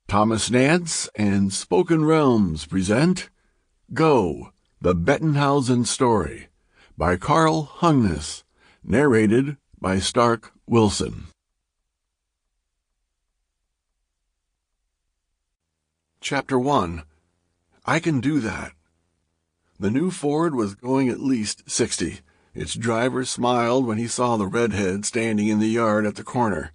Thomas Nance and Spoken Realms present Go, the Bettenhausen Story by Carl Hungness, narrated by Stark Wilson. Chapter 1. I Can Do That. The new Ford was going at least 60. Its driver smiled when he saw the redhead standing in the yard at the corner.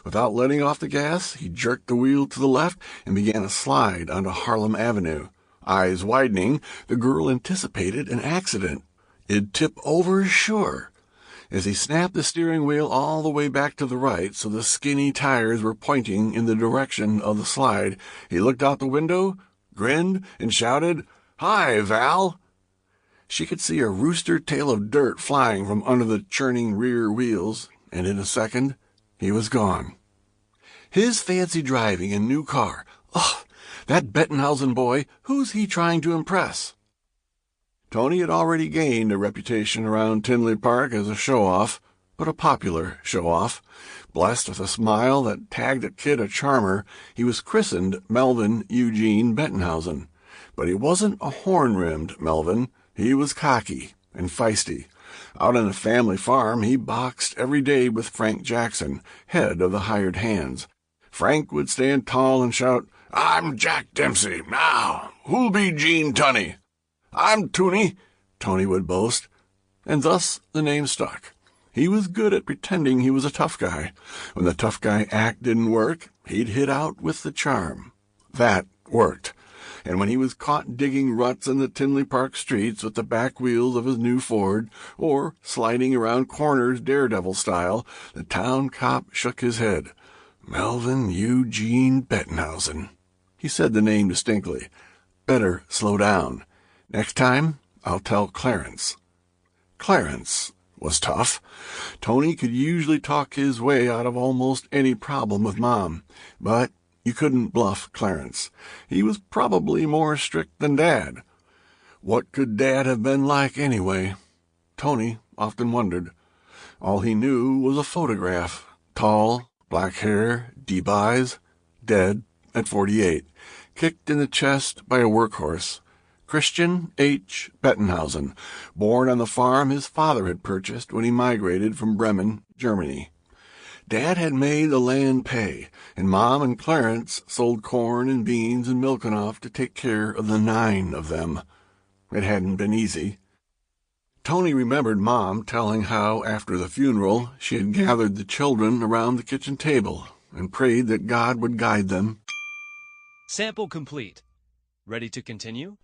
Without letting off the gas, he jerked the wheel to the left and began a slide onto Harlem Avenue. Eyes widening, the girl anticipated an accident. It'd tip over, sure. As he snapped the steering wheel all the way back to the right so the skinny tires were pointing in the direction of the slide, he looked out the window, grinned, and shouted, "Hi, Val!" She could see a rooster tail of dirt flying from under the churning rear wheels, and in a second, he was gone. His fancy driving and new car. Ugh, that Bettenhausen boy, who's he trying to impress? Tony had already gained a reputation around Tinley Park as a show-off, but a popular show-off. Blessed with a smile that tagged a kid a charmer, he was christened Melvin Eugene Bettenhausen. But he wasn't a horn-rimmed Melvin. He was cocky and feisty. Out on the family farm, he boxed every day with Frank Jackson, head of the hired hands. Frank would stand tall and shout, "I'm Jack Dempsey. Now, who'll be Gene Tunney?" "I'm Tooney," Tony would boast, and thus the name stuck. He was good at pretending he was a tough guy. When the tough guy act didn't work, he'd hit out with the charm. That worked. And when he was caught digging ruts in the Tinley Park streets with the back wheels of his new Ford, or sliding around corners daredevil style, the town cop shook his head. "Melvin Eugene Bettenhausen." He said the name distinctly. "Better slow down. Next time, I'll tell Clarence." Clarence was tough. Tony could usually talk his way out of almost any problem with Mom, but you couldn't bluff Clarence. He was probably more strict than Dad. What could Dad have been like anyway? Tony often wondered. All he knew was a photograph. Tall, black hair, deep eyes, dead at 48, kicked in the chest by a workhorse. Christian H. Bettenhausen, born on the farm his father had purchased when he migrated from Bremen, Germany. Dad had made the land pay, and Mom and Clarence sold corn and beans and milk enough to take care of the 9 of them. It hadn't been easy. Tony remembered Mom telling how, after the funeral, she had gathered the children around the kitchen table and prayed that God would guide them. Sample complete. Ready to continue?